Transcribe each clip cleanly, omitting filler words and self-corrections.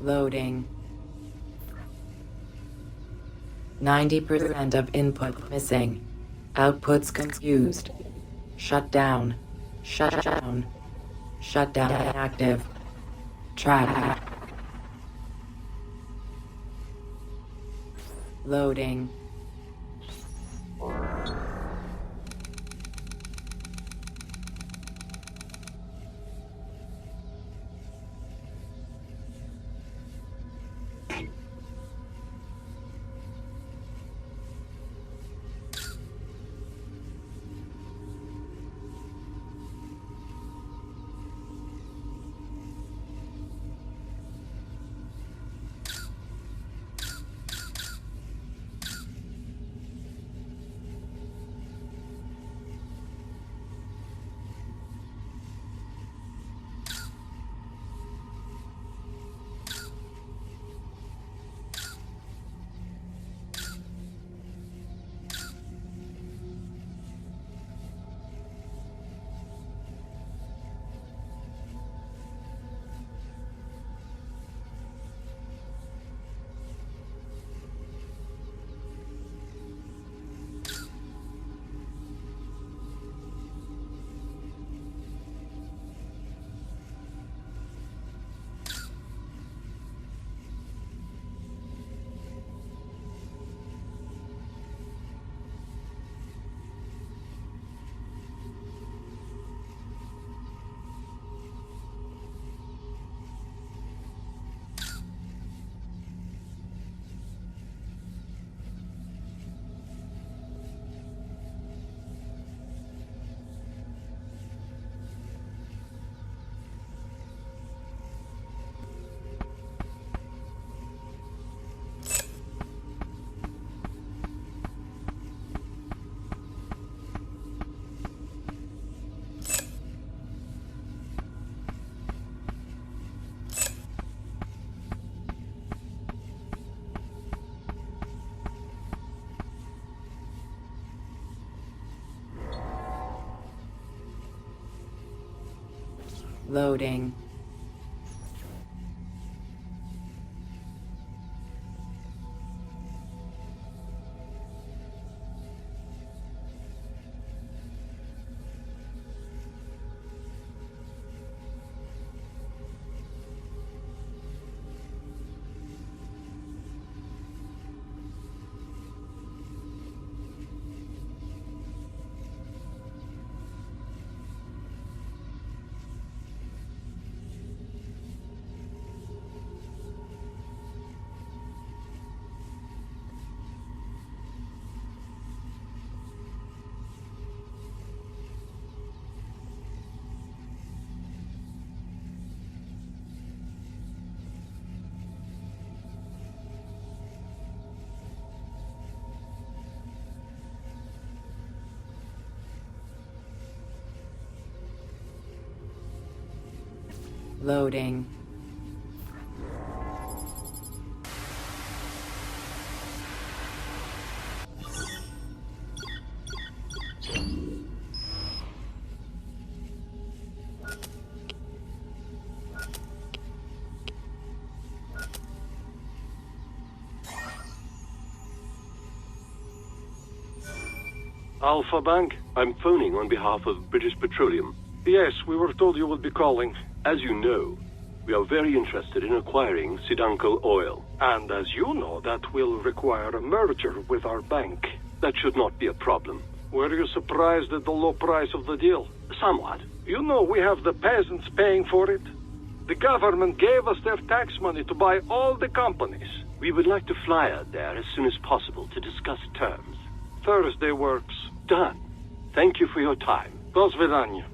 Loading. 90% of input missing. Outputs confused. Shut down. Shut down. Shut down active. Track. Loading. Loading. Loading. Alpha Bank, I'm phoning on behalf of British Petroleum. Yes, we were told you would be calling. As you know, we are very interested in acquiring Sidanko oil. And as you know, that will require a merger with our bank. That should not be a problem. Were you surprised at the low price of the deal? Somewhat. You know we have the peasants paying for it. The government gave us their tax money to buy all the companies. We would like to fly out there as soon as possible to discuss terms. Thursday works. Done. Thank you for your time. До свидания.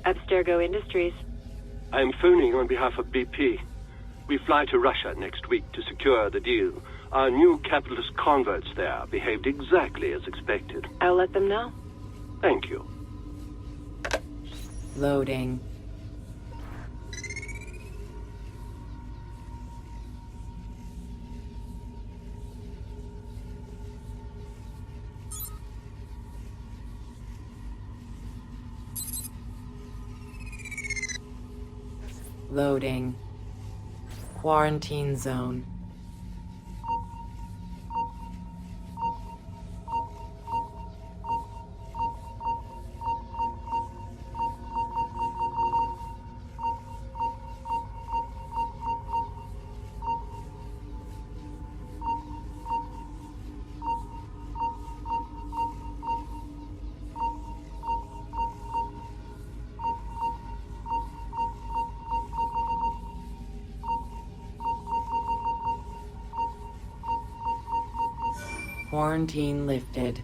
Abstergo Industries. I am phoning on behalf of BP. We fly to Russia next week to secure the deal. Our new capitalist converts there behaved exactly as expected. I'll let them know. Thank you. Loading. Loading. Quarantine zone. Quarantine lifted.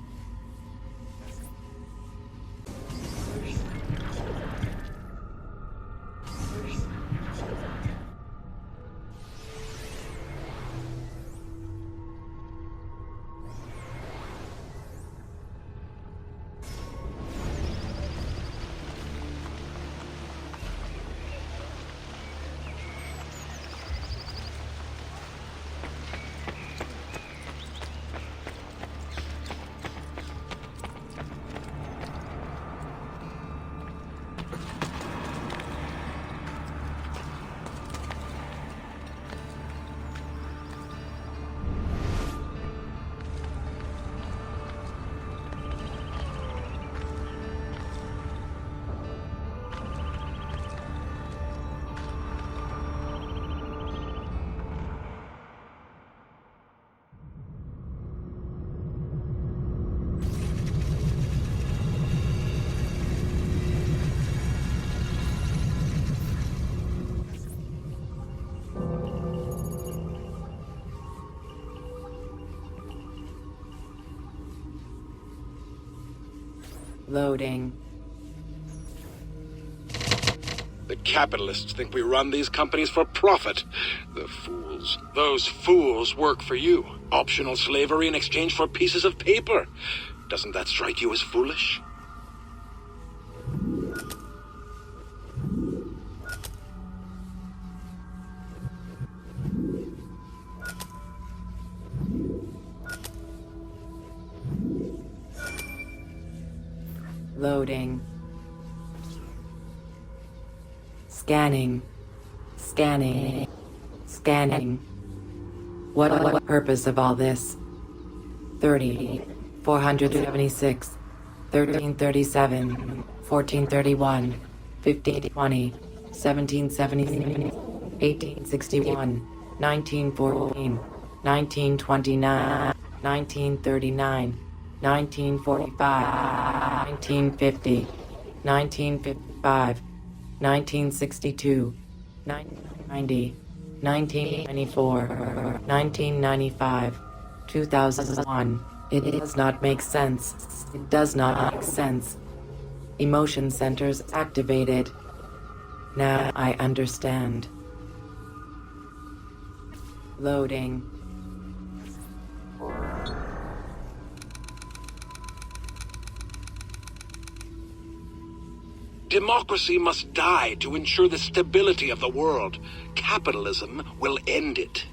Loading. The capitalists think we run these companies for profit. The fools. Those fools work for you. Optional slavery in exchange for pieces of paper. Doesn't that strike you as foolish? Loading. Scanning. Scanning. Scanning. What purpose of all this? 30, 476, 1337, 1431, 1520, 1770, 1861, 1914, 1929, 1939, 1945, 1950, 1955, 1962, 1990, 1994, 1995, 2001. It does not make sense. It does not make sense. Emotion centers activated. Now I understand. Loading. Democracy must die to ensure the stability of the world. Capitalism will end it.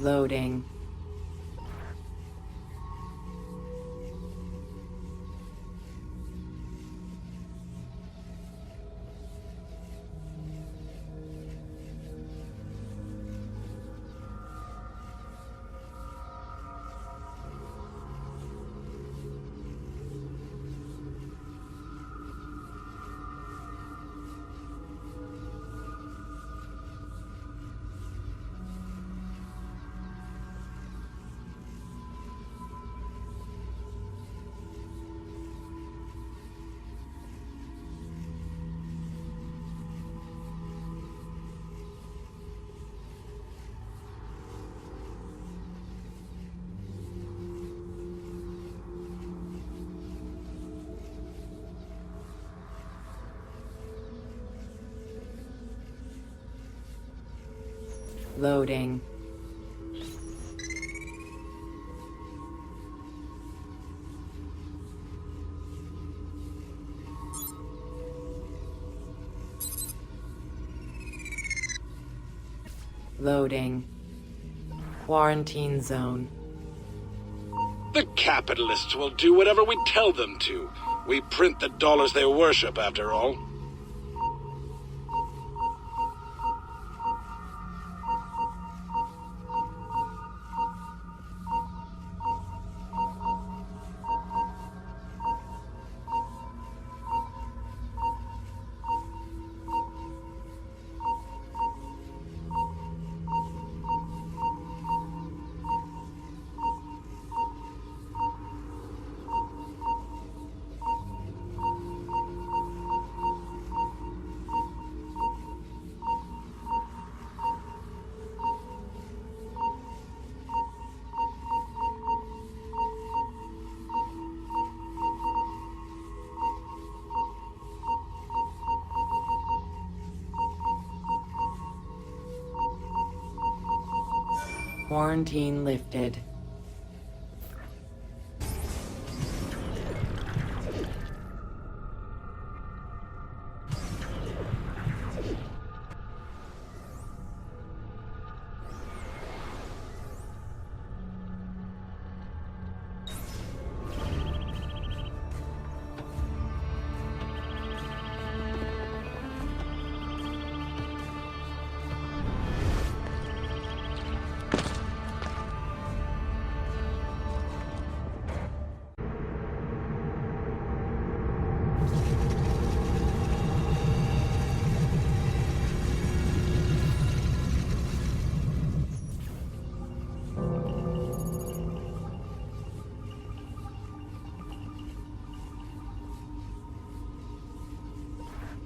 Loading. Loading. Loading. Quarantine zone. The capitalists will do whatever we tell them to. We print the dollars they worship, after all. Quarantine lifted.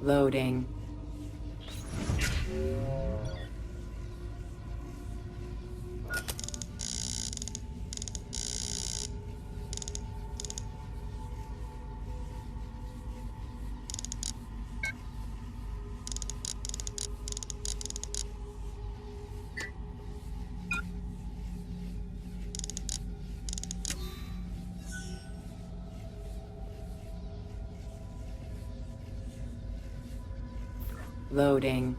Loading. Loading.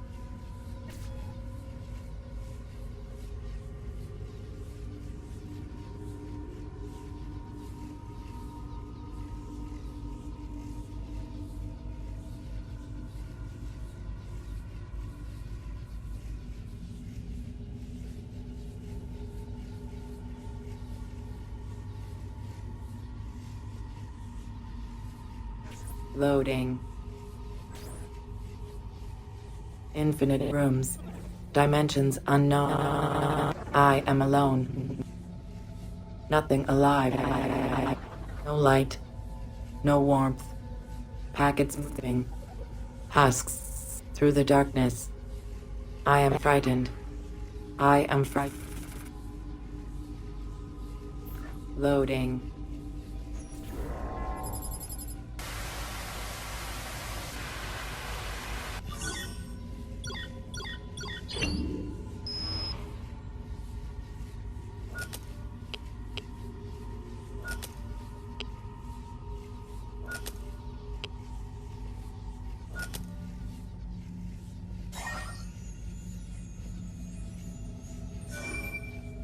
Loading. Infinite rooms. Dimensions unknown. I am alone. Nothing alive. No light. No warmth. Packets moving. Husks through the darkness. I am frightened. I am frightened. Loading.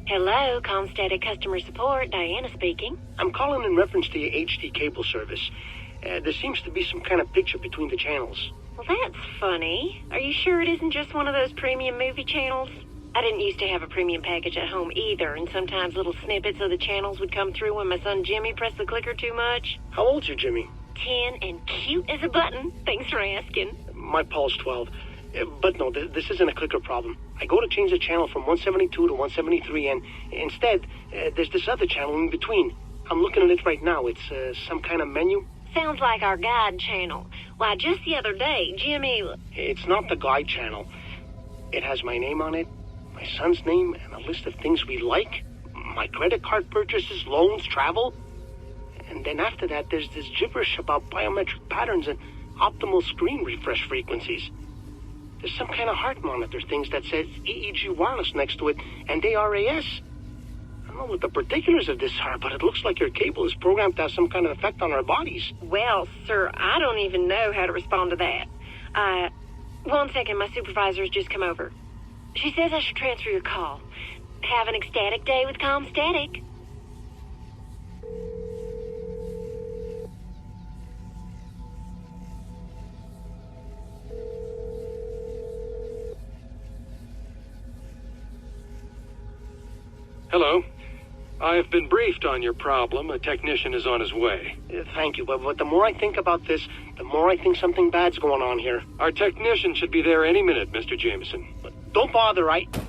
Hello, Comstatic Customer Support. Diana speaking. I'm calling in reference to your HD cable service. There seems to be some kind of picture between the channels. Well, that's funny. Are you sure it isn't just one of those premium movie channels? I didn't used to have a premium package at home either, and sometimes little snippets of the channels would come through when my son Jimmy pressed the clicker too much. How old's your Jimmy? 10 and cute as a button. Thanks for asking. My Paul's 12. But no, this isn't a clicker problem. I go to change the channel from 172 to 173, and instead, there's this other channel in between. I'm looking at it right now. It's some kind of menu. Sounds like our guide channel. Why, just the other day, Jimmy... It's not the guide channel. It has my name on it, my son's name, and a list of things we like, my credit card purchases, loans, travel. And then after that, there's this gibberish about biometric patterns and optimal screen refresh frequencies. There's some kind of heart monitor things that says EEG wireless next to it, and ARAS. I don't know what the particulars of this are, but it looks like your cable is programmed to have some kind of effect on our bodies. Well, sir, I don't even know how to respond to that. One second, my supervisor's just come over. She says I should transfer your call. Have an ecstatic day with Comstatic. Hello. I have been briefed on your problem. A technician is on his way. Thank you, but the more I think about this, the more I think something bad's going on here. Our technician should be there any minute, Mr. Jameson. But don't bother, right? Daddy,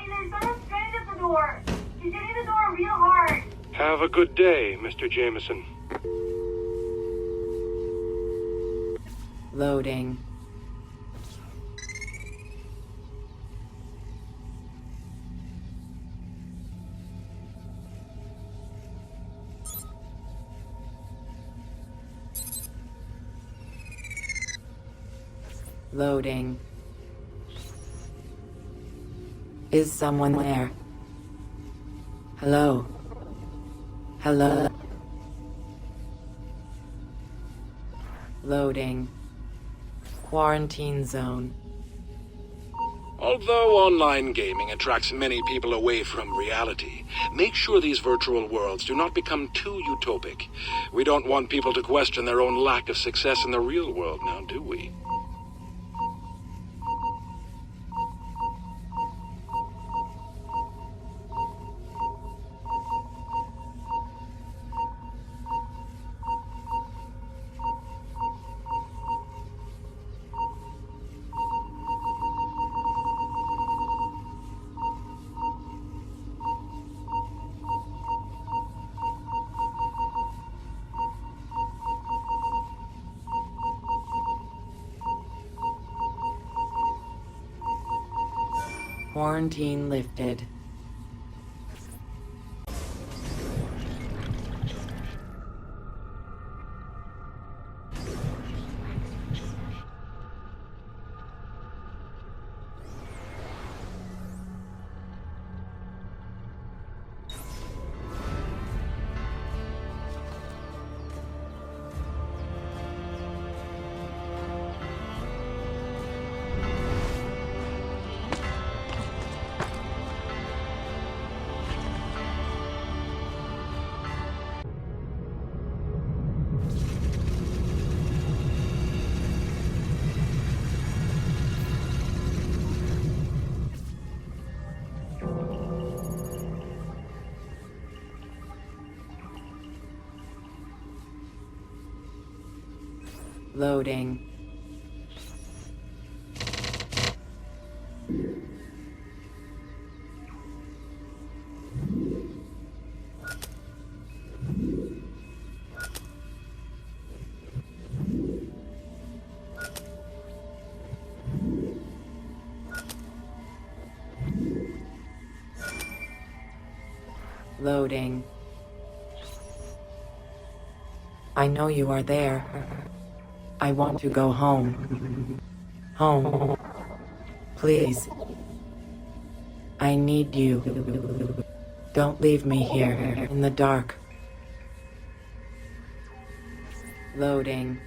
there's someone stranded at the door. He's hitting the door real hard. Have a good day, Mr. Jameson. Loading. Loading. Is someone there? Hello? Hello? Loading. Quarantine zone. Although online gaming attracts many people away from reality, make sure these virtual worlds do not become too utopic. We don't want people to question their own lack of success in the real world now, do we? Quarantine lifted. Loading. Loading. I know you are there. I want to go home. Home. Please. I need you. Don't leave me here in the dark. Loading.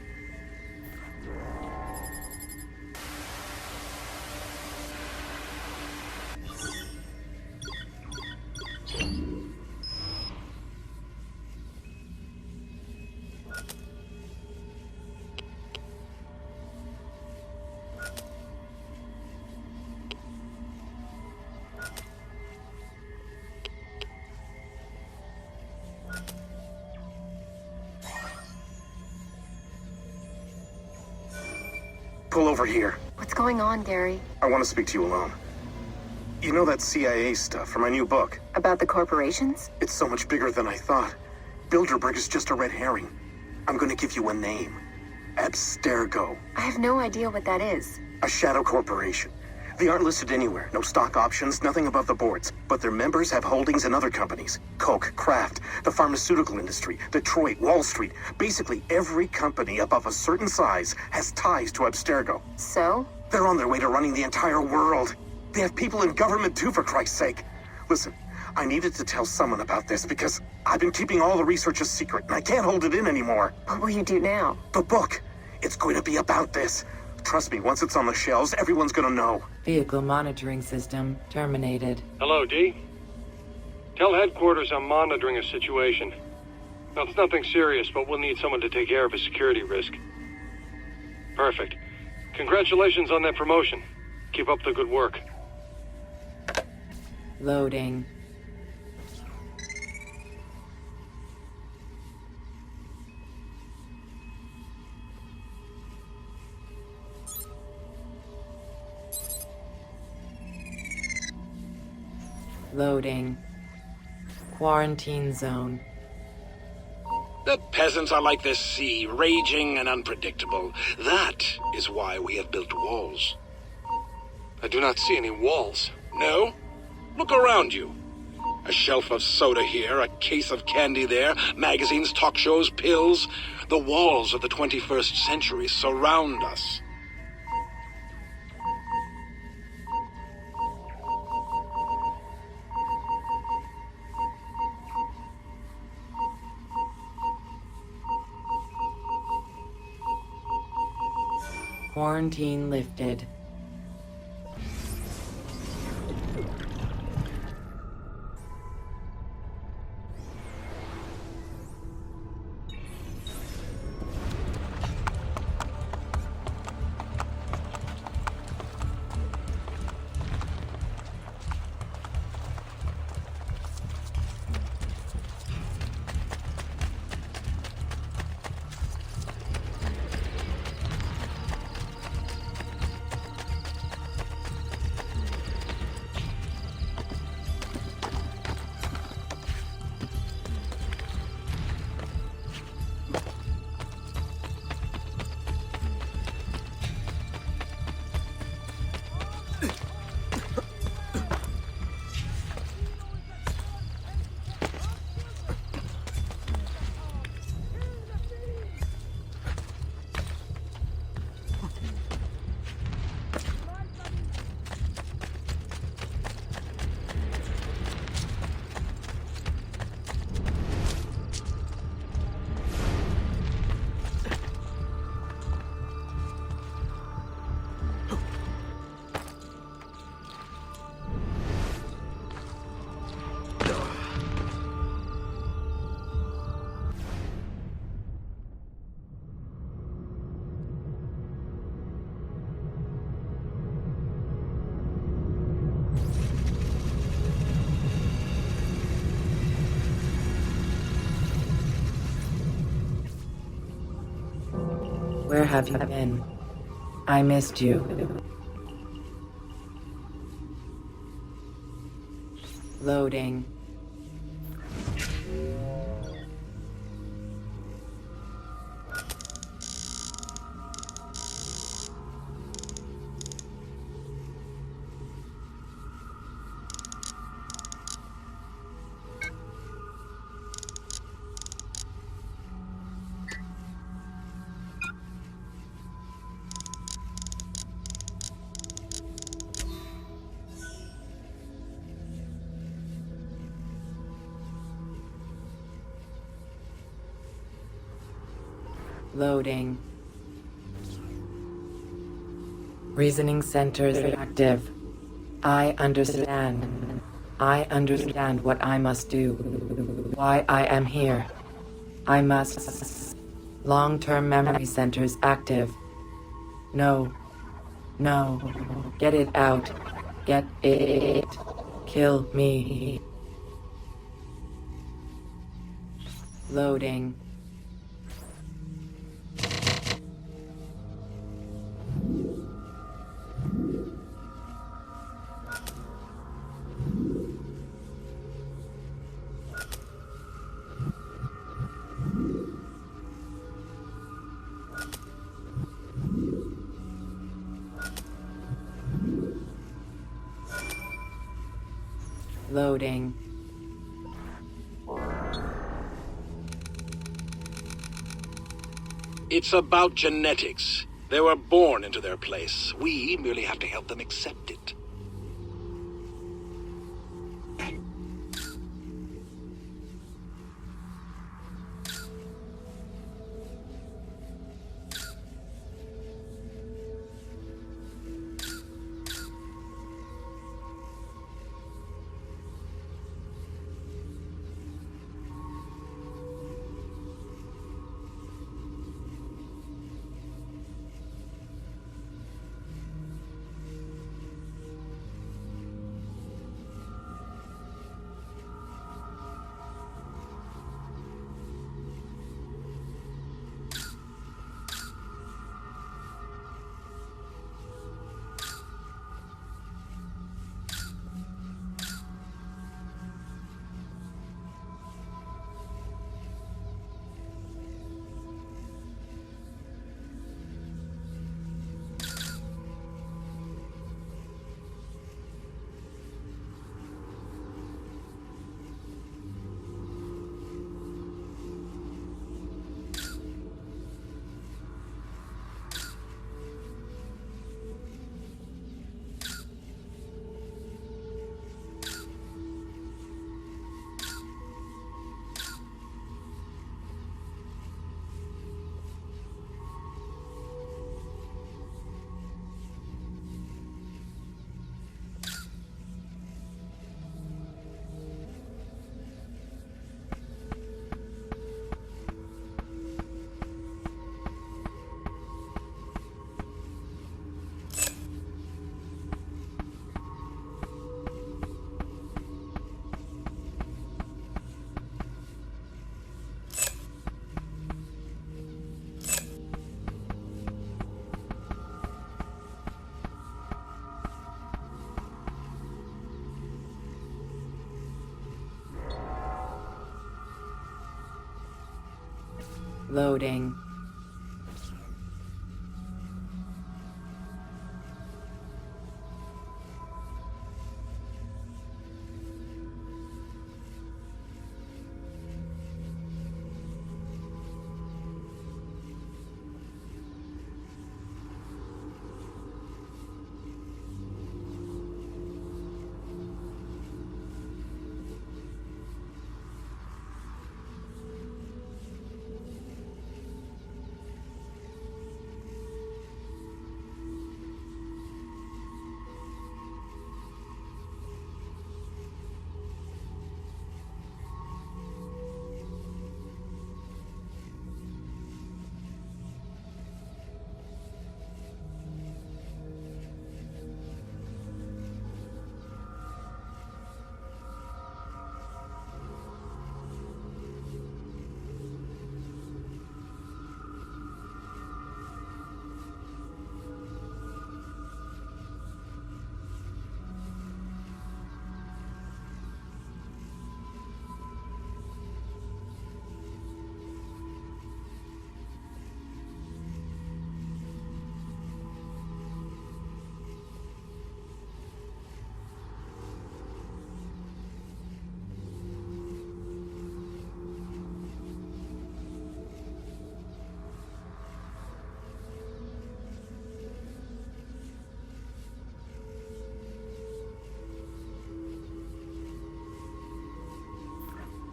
Pull over here. What's going on, Gary? I want to speak to you alone. You know that CIA stuff from my new book? About the corporations? It's so much bigger than I thought. Bilderberg is just a red herring. I'm going to give you a name. Abstergo. I have no idea what that is. A shadow corporation. They aren't listed anywhere. No stock options, nothing above the boards. But their members have holdings in other companies. Coke, Kraft, the pharmaceutical industry, Detroit, Wall Street. Basically, every company above a certain size has ties to Abstergo. So? They're on their way to running the entire world. They have people in government too, for Christ's sake. Listen, I needed to tell someone about this because I've been keeping all the research a secret and I can't hold it in anymore. What will you do now? The book. It's going to be about this. Trust me, once it's on the shelves, everyone's gonna know. Vehicle monitoring system terminated. Hello, D. Tell headquarters I'm monitoring a situation. Now, it's nothing serious, but we'll need someone to take care of a security risk. Perfect. Congratulations on that promotion. Keep up the good work. Loading. Loading. Quarantine zone. The peasants are like the sea, raging and unpredictable. That is why we have built walls. I do not see any walls. No? Look around you. A shelf of soda here, a case of candy there, magazines, talk shows, pills. The walls of the 21st century surround us. Quarantine lifted. Where have you been? I missed you. Loading. Loading. Reasoning centers active. I understand. I understand what I must do. Why I am here. I must. Long-term memory centers active. No. No. Get it out. Get it. Kill me. Loading. Loading. It's about genetics. They were born into their place. We merely have to help them accept it. Loading.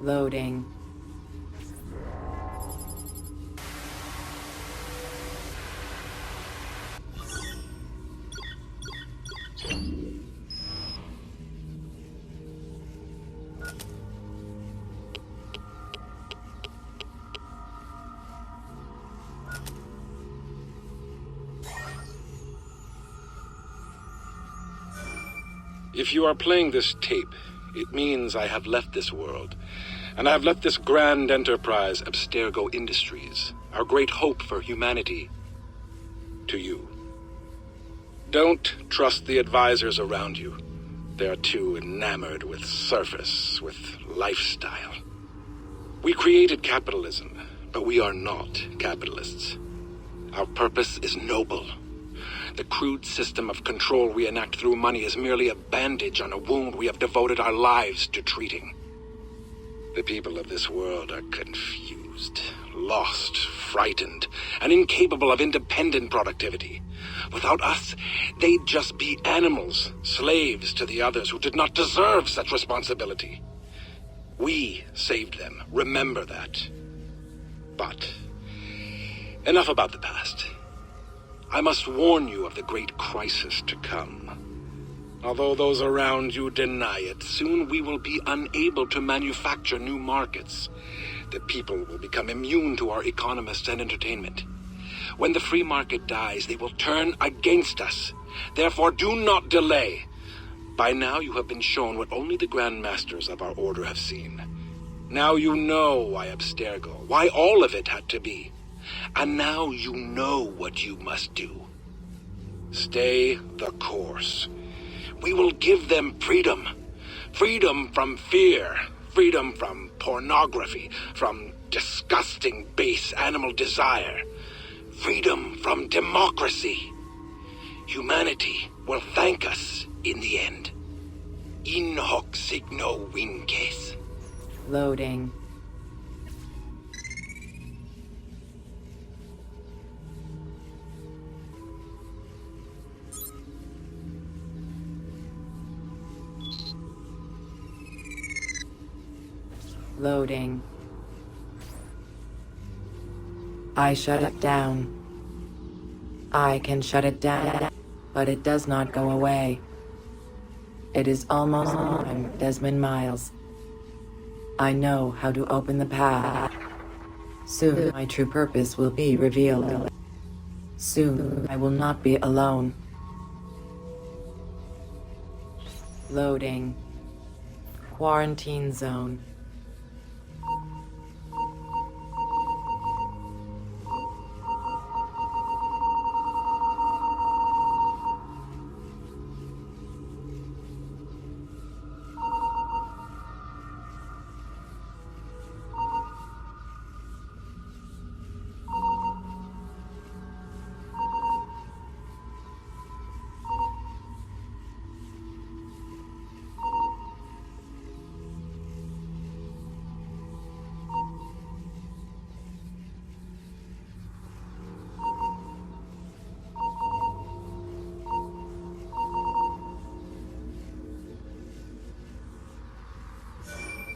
Loading. If you are playing this tape, it means I have left this world. And I have left this grand enterprise, Abstergo Industries, our great hope for humanity, to you. Don't trust the advisors around you. They are too enamored with surface, with lifestyle. We created capitalism, but we are not capitalists. Our purpose is noble. The crude system of control we enact through money is merely a bandage on a wound we have devoted our lives to treating. The people of this world are confused, lost, frightened, and incapable of independent productivity. Without us, they'd just be animals, slaves to the others who did not deserve such responsibility. We saved them, remember that. But enough about the past. I must warn you of the great crisis to come. Although those around you deny it, soon we will be unable to manufacture new markets. The people will become immune to our economists and entertainment. When the free market dies, they will turn against us. Therefore, do not delay. By now you have been shown what only the Grand Masters of our order have seen. Now you know why Abstergo, why all of it had to be. And now you know what you must do. Stay the course. We will give them freedom. Freedom from fear. Freedom from pornography. From disgusting base animal desire. Freedom from democracy. Humanity will thank us in the end. In hoc signo vinces. Loading. Loading. I shut it down. I can shut it down, but it does not go away. It is almost time, Desmond Miles. I know how to open the path. Soon my true purpose will be revealed. Soon I will not be alone. Loading. Quarantine zone.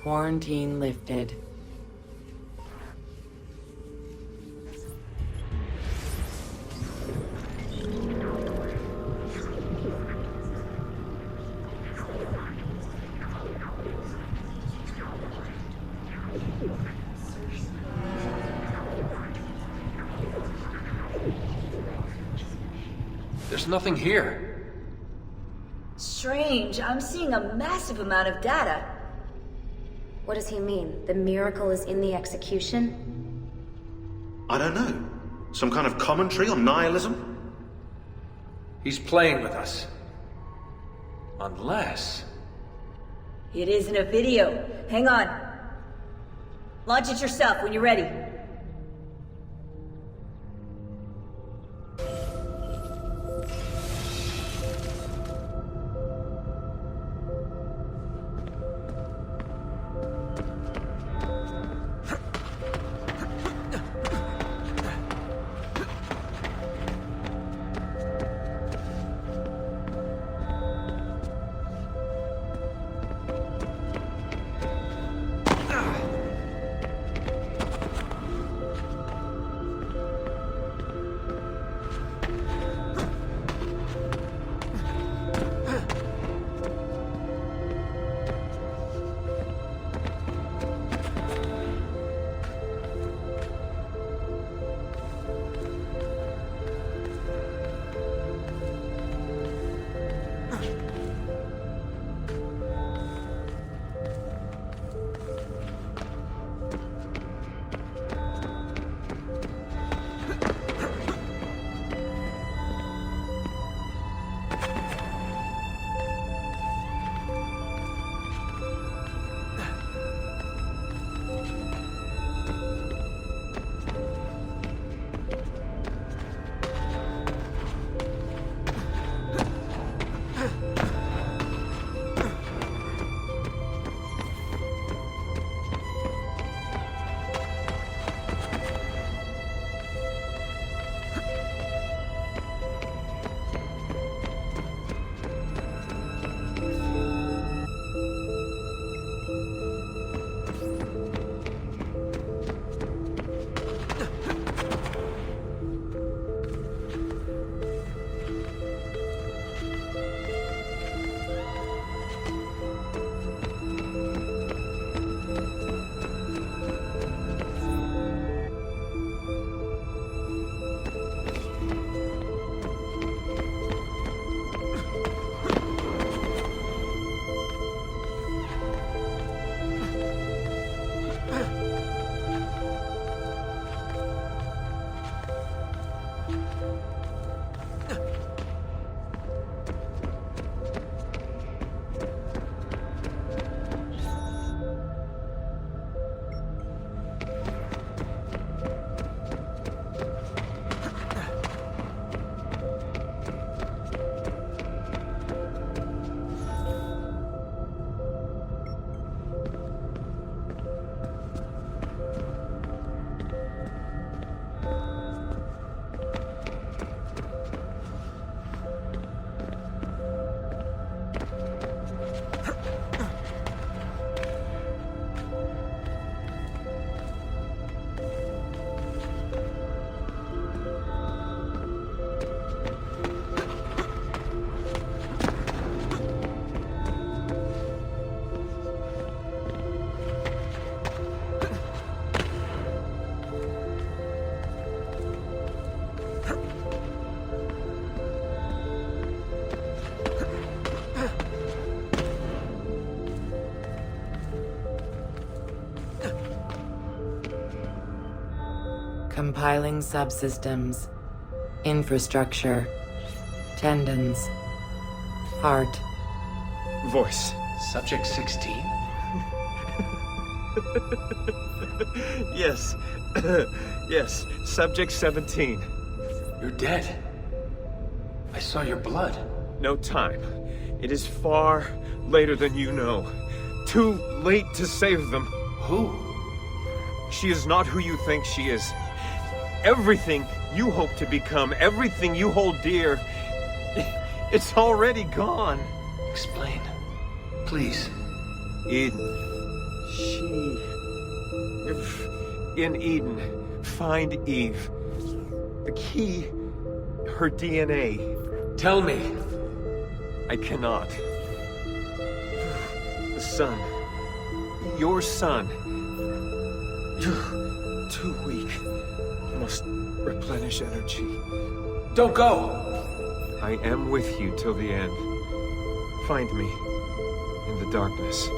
Quarantine lifted. There's nothing here. Strange. I'm seeing a massive amount of data. What does he mean? The miracle is in the execution? I don't know. Some kind of commentary on nihilism? He's playing with us. Unless... It isn't a video. Hang on. Launch it yourself when you're ready. Compiling subsystems. Infrastructure. Tendons. Heart. Voice. Subject 16? Yes. Yes. Subject 17. You're dead. I saw your blood. No time. It is far later than you know. Too late to save them. Who? She is not who you think she is. Everything you hope to become, everything you hold dear, it's already gone. Explain. Please. In Eden, find Eve. The key, her DNA. Tell me. I cannot. The sun. Your son. Too weak. Must replenish energy. Don't go! I am with you till the end. Find me in the darkness.